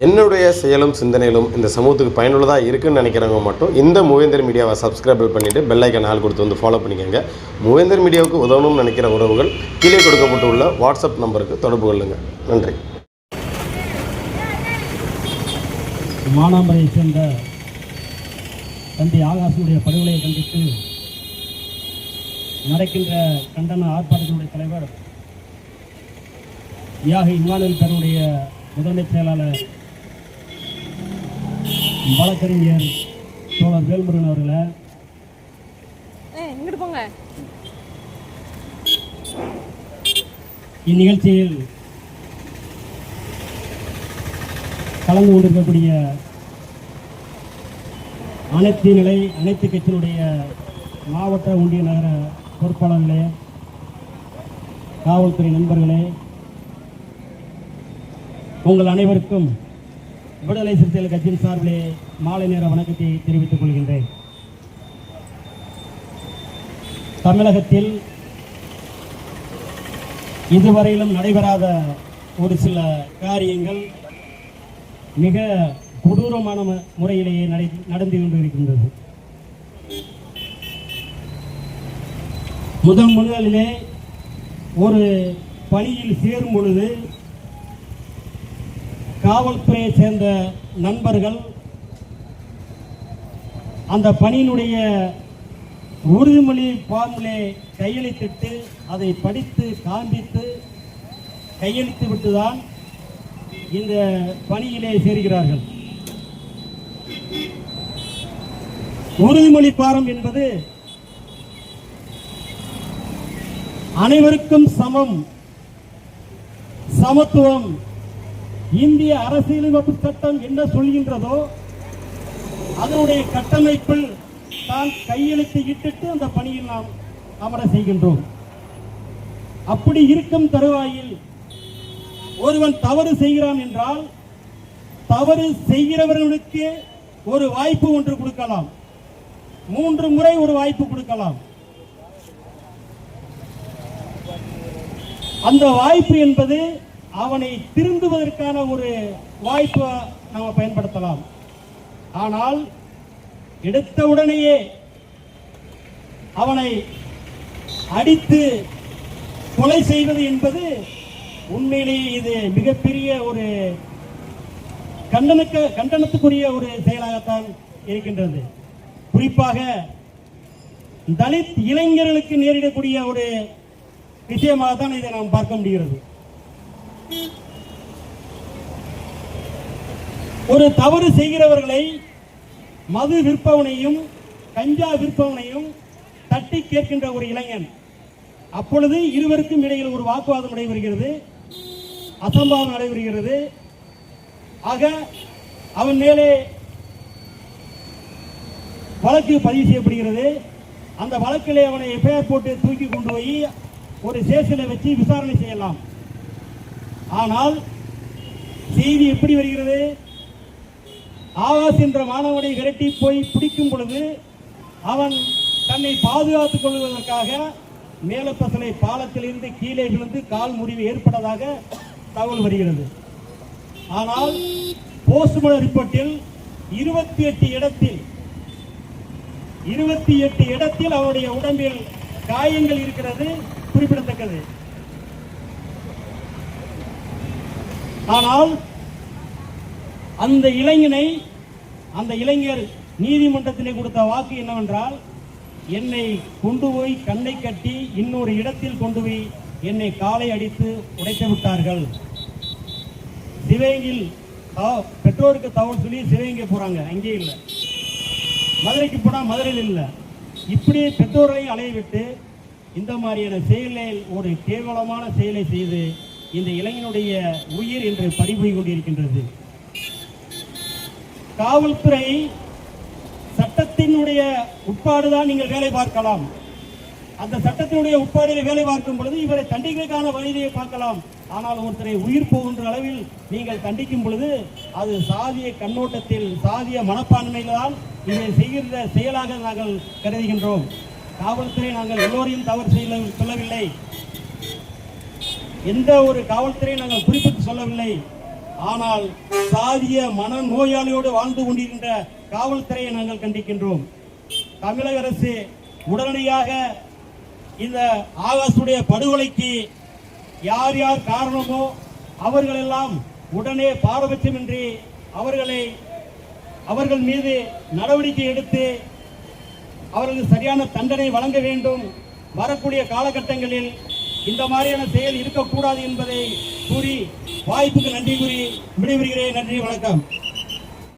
என்னுடைய செயலும் சிந்தனையிலும் இந்த சமூகத்துக்கு பயனுள்ளதாக இருக்குன்னு நினைக்கிறவங்க மட்டும் இந்த மூவேந்தர் மீடியாவை சப்ஸ்கிரைப் பண்ணிவிட்டு பெல் ஐக்கான் ஆல் கொடுத்து வந்து ஃபாலோ பண்ணிக்கோங்க. மூவேந்தர் மீடியாவுக்கு உதவணும்னு நினைக்கிற உறவுகள் கீழே கொடுக்கப்பட்டுள்ள வாட்ஸ்அப் நம்பருக்கு தொடர்பு கொள்ளுங்கள். நன்றி. மானாமரையை சேர்ந்த தந்தை ஆகாசனுடைய படுகொலையை கண்டித்து நடக்கின்ற கண்டன ஆர்ப்பாட்டத்தினுடைய தலைவர் தியாகி இமானுவேல் பேரனுடைய முதன்மை செயலாளர் வழக்கறிஞர் தோழர் வேல்முருகன் அவர்களை இந்நிகழ்ச்சியில் கலந்து கொண்டிருக்கக்கூடிய அனைத்து கட்சியினுடைய மாவட்ட ஒன்றிய நகர பொறுப்பாளர்களே, காவல்துறை நண்பர்களே, உங்கள் அனைவருக்கும் விடுதலை சிறுத்தைகள் கட்சியின் சார்பிலே மாலை நேர வணக்கத்தை தெரிவித்துக் கொள்கின்றேன். தமிழகத்தில் இதுவரையிலும் நடைபெறாத ஒரு சில காரியங்கள் மிக கொடூரமான முறையிலேயே நடந்து கொண்டிருக்கின்றது. முதலிலே ஒரு பணியில் சேரும் பொழுது காவல்துறையை சேர்ந்த நண்பர்கள் அந்த பணியினுடைய உறுதிமொழி ஃபார்மிலே கையெழுத்திட்டு அதை படித்து காண்பித்து கையெழுத்து விட்டுதான் இந்த பணியிலே சேர்கிறார்கள். உறுதிமொழி பாரம் என்பது அனைவருக்கும் சமம், சமத்துவம், இந்திய அரசியலமைப்பு சட்டம் என்ன சொல்கின்றதோ அதனுடைய கட்டமைப்பில் தான் கையெழுத்து இட்டுட்டு அந்த பணியில் நாம் அமர செய்கின்றோம். அப்படி இருக்கும் தருவாயில் ஒருவன் தவறு செய்கிறான் என்றால் தவறு செய்கிறவர்களுக்கு ஒரு வாய்ப்பு ஒன்று கொடுக்கலாம், 3 முறை ஒரு வாய்ப்பு கொடுக்கலாம். அந்த வாய்ப்பு என்பது அவனை திருந்துவதற்கான ஒரு வாய்ப்பை நாம் பயன்படுத்தலாம். ஆனால் எடுத்தவுடனேயே அவனை அடித்து கொலை செய்வது என்பது உண்மையிலேயே இது மிகப்பெரிய ஒரு கண்டனத்துக்குரிய ஒரு செயலாகத்தான் இருக்கின்றது. குறிப்பாக தலித் இளைஞர்களுக்கு நேரிடக்கூடிய ஒரு விஷயமாக தான் இதை நாம் பார்க்க முடிகிறது. ஒரு தவறு செய்கிறவர்களை மது விற்பவனையும் கஞ்சா விற்பவனையும் தட்டி கேட்கின்ற ஒரு இளைஞன், அப்பொழுது இருவருக்கும் இடையில் ஒரு வாக்குவாதம் நடைபெறுகிறது, அசம்பாவம் நடைபெறுகிறது. ஆக அவன் மேலே வழக்கு பதிவு செய்யப்படுகிறது. அந்த வழக்கிலே அவனை எஃப்ஐஆர் போட்டு தூக்கி கொண்டு போய் ஒரு ஸ்டேஷனை வச்சு விசாரணை செய்யலாம். ஆனால் செய்தி எப்படி வருகிறது? ஆகாஷ் என்ற மாணவனை விரட்டி போய் பிடிக்கும் பொழுது அவன் தன்னை பாதுகாத்துக் கொள்வதற்காக மேலப்பசலை பாலத்தில் இருந்து கீழே விழுந்து கால் முறிவு ஏற்பட்டதாக தகவல் வருகிறது. ஆனால் போஸ்ட்மார்டம் ரிப்போர்ட்டில் 28 இடத்தில் அவருடைய உடம்பில் காயங்கள் இருக்கிறது குறிப்பிடத்தக்கது. ஆனால் அந்த இளைஞர் நீதிமன்றத்திலே கொடுத்த வாக்கு என்னவென்றால், என்னை கொண்டு போய் கண்ணை கட்டி இன்னொரு இடத்தில் கொண்டு போய் என்னை காலை அடித்து உடைத்து விட்டார்கள். சிவகங்கையில் பெற்றோருக்கு தகவல் சொல்லி சிவகங்கை போறாங்க, அங்கே இல்லை. மதுரைக்கு போனா மதுரையில் இல்லை. இப்படி பெற்றோர்களை அலைய விட்டு இந்த மாதிரியான செயலில் ஒரு கேவலமான செயலை செய்து இந்த இளைஞனுடைய உயிர் என்று பறிபோய் கொண்டிருக்கின்றது. காவல்துறை சட்டத்தினுடைய உட்பாடுதான் நீங்கள் வேலை பார்க்கலாம். அந்த சட்டத்தினுடைய உட்பாடியில் வேலை பார்க்கும் பொழுது இவரை தண்டிக்கைக்கான வழியை பார்க்கலாம். ஆனால் ஒருத்தரை உயிர் போகின்ற அளவில் நீங்கள் தண்டிக்கும் பொழுது அது சாதிய கண்ணோட்டத்தில், சாதிய மனப்பான்மையில் தான் இதை செய்கின்ற செயலாக நாங்கள் கருதுகின்றோம். காவல்துறை நாங்கள் எல்லோரையும் தவறு சொல்லவில்லை, எந்த ஒரு காவல்துறையை நாங்கள் குறிப்பிட்டு சொல்லவில்லை. ஆனால் சாதிய மனநோயாளியோடு வாழ்ந்து கொண்டிருக்கின்ற காவல்துறையை நாங்கள் கண்டிக்கின்றோம். தமிழக அரசு உடனடியாக இந்த ஆகாஷுடைய படுகொலைக்கு யார் யார் காரணமோ அவர்களெல்லாம் உடனே பாரபட்சமின்றி அவர்கள் மீது நடவடிக்கை எடுத்து அவர்களுக்கு சரியான தண்டனை வழங்க வேண்டும். வரக்கூடிய காலகட்டங்களில் இந்த மாதிரியான செயல் இருக்கக்கூடாது என்பதை கூறி வாய்ப்புக்கு நன்றி கூறி விடைபெறுகிறேன். நன்றி, வணக்கம்.